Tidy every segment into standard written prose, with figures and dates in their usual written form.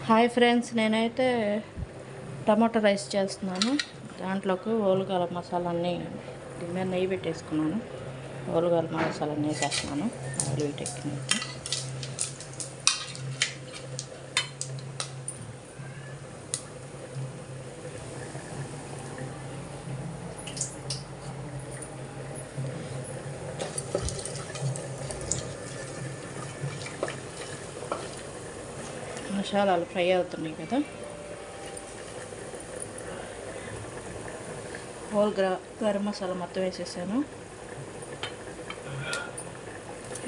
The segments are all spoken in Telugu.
హాయ్ ఫ్రెండ్స్, నేనైతే టమాటో రైస్ చేస్తున్నాను. దాంట్లోకి ఓలుగల మసాలాన్ని దీని మీద నెయ్యి పెట్టేసుకున్నాను. ఓలుగల మసాలాన్ని వేసేస్తున్నాను. ఆయిల్ వీటెక్కినట్టు మసాలాలు ఫ్రై అవుతున్నాయి కదా. హోల్ గరం మసాలా మొత్తం వేసేసాను.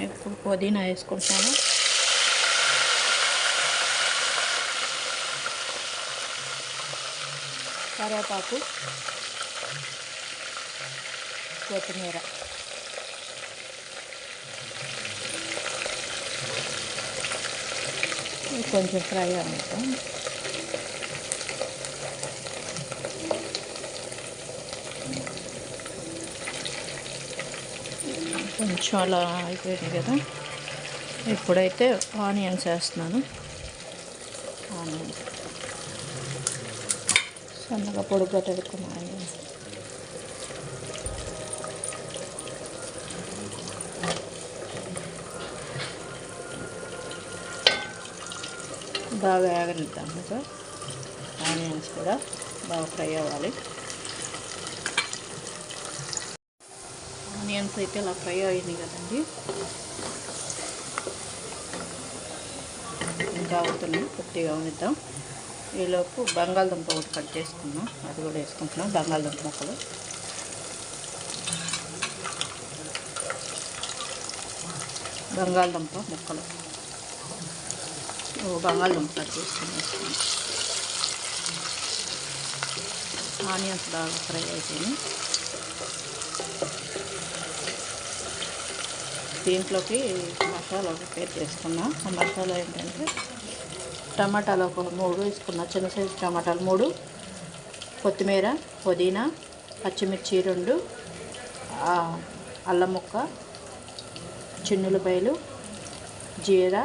ఇప్పుడు పుదీనా వేసుకుంటాను. కరివేపాకు, కొత్తిమీర, కొంచెం ఫ్రై అవుతాం. కొంచెం అలా అయిపోయింది కదా. ఇప్పుడైతే ఆనియన్స్ వేస్తున్నాను. ఆనియన్స్ సన్నగా పొడుగ్గా తరుక్కున్న ఆనియన్స్ బాగా వేగనిద్దాం. ఆనియన్స్ కూడా బాగా ఫ్రై అవ్వాలి. ఆనియన్స్ అయితే ఇలా ఫ్రై అయింది కదండి. ఇంకా అవుతున్నాయి, కొద్దిగా ఉనిద్దాం. ఈలోపు బంగాళదుంప ఒకటి కట్ చేసుకున్నాం, అది కూడా వేసుకుంటున్నాం. బంగాళదుంప ముక్కలు, బంగాళదుంప ముక్కలు బంగాళదుంప కట్ చేసుకుని వేసుకున్నాం. ఆనియన్స్ బాగా ఫ్రై అయిపోయినాయి. దీంట్లోకి మసాలా ప్రిపేర్ చేసుకున్నాం. ఆ మసాలా ఏంటంటే టమాటాలు ఒక 3 వేసుకున్నా, చిన్న సైజు టమాటాలు 3, కొత్తిమీర, పుదీనా, పచ్చిమిర్చి 2, అల్లం ముక్క, చిన్నులపాయలు, జీరా,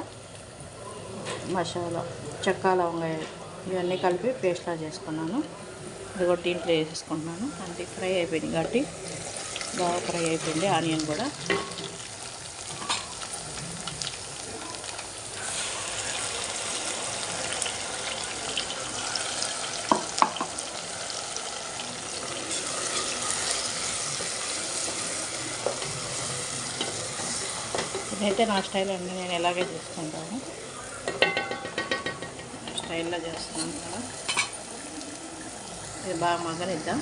మసాలా, చెక్క, లవంగాయ ఇవన్నీ కలిపి పేస్ట్లా చేసుకున్నాను. ఇది కూడా దీంట్లో వేసేసుకుంటున్నాను. అంతే ఫ్రై అయిపోయింది కాబట్టి బాగా ఫ్రై అయిపోయింది. ఆనియన్ కూడా ఇదైతే నా స్టైల్ అండి. నేను ఎలాగే చేసుకుంటాను, స్టైల్లో చేస్తున్నాను కదా. ఇది బాగా మగ్గనిద్దాం.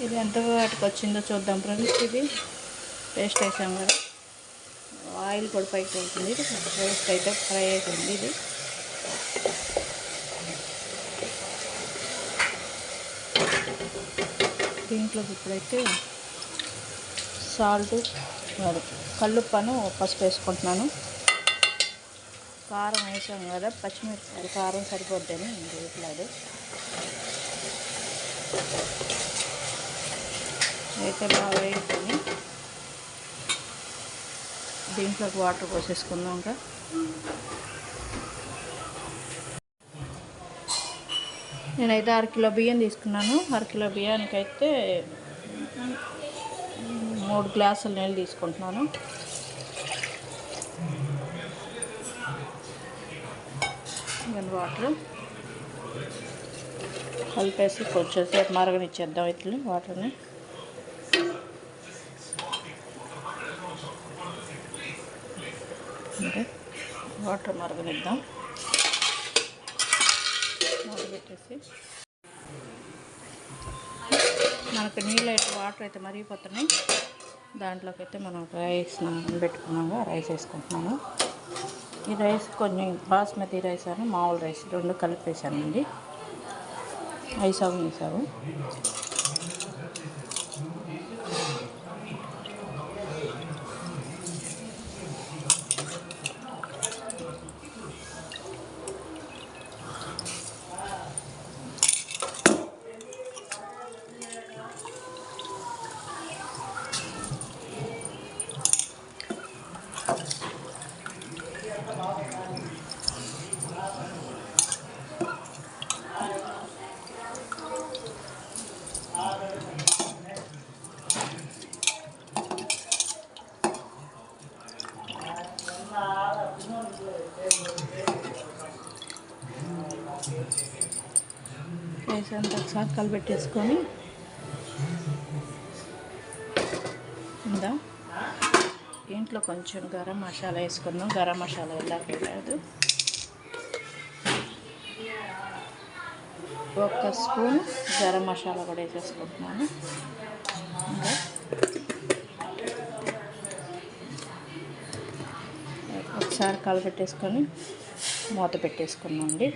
ఇది ఎంత వాటికి వచ్చిందో చూద్దాం ఫ్రెండ్స్. ఇది పేస్ట్ వేసాం కదా, ఆయిల్ కూడా పైకి వెళ్తుంది. పేస్ట్ అయితే ఫ్రై అయిపోయింది. ఇది దీంట్లోకి ఇప్పుడైతే సాల్ట్, కల్లుప్పను, పసుపు వేసుకుంటున్నాను. కారం వేసాం కదా, పచ్చిమిరపకాయలు కారం సరిపోద్దని వేయట్లేదు. అయితే బాగా వేసుకొని దీంట్లోకి వాటర్ పోసేసుకుందాం. ఇంకా నేనైతే 1/2 కిలో బియ్యం తీసుకున్నాను. 1/2 కిలో బియ్యానికైతే 3 గ్లాసులు నీళ్ళు తీసుకుంటున్నాను. వాటర్ కలిపేసి కొంచెంసేపు మరగనిచ్చేద్దాం. ఇట్లా వాటర్ని అంటే వాటర్ మరగనిద్దాం. మరగపెట్టేసి మనకు నీళ్ళు అయితే వాటర్ అయితే మరిగిపోతున్నాయి. దాంట్లోకి అయితే మనం రైస్ పెట్టుకున్నాము, రైస్ వేసుకుంటున్నాము. ఈ రైస్ కొంచెం బాస్మతి రైస్ అని మామూలు రైస్ 2 కలిపి వేసానండి. వేసాము. రైస్ అంతా ఒకసారి కలిపెట్టేసుకొని ఇందా ఇంట్లో కొంచెం గరం మసాలా వేసుకున్నాం. గరం మసాలా వెళ్ళలేదు. 1 స్పూన్ గరం మసాలా కూడా వేసేసుకుంటున్నాను. ఇంకా ఒకసారి కలిపెట్టేసుకొని మూత పెట్టేసుకున్నాం అండి.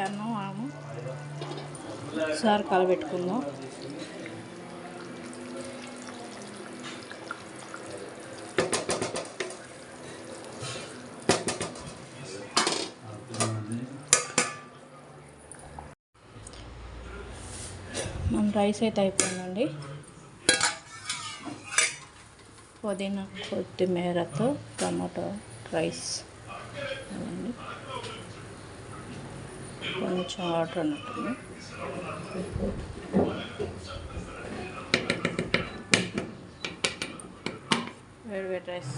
అన్నం ఒకసారి కలిపెట్టుకుందాం. మన రైస్ అయితే అయిపోయిందండి. పుదీనా కొత్తిమీరతో టమాటో రైస్ అదండి. కొంచెం వాటర్ ఉన్నట్టుంది. వేడి రైస్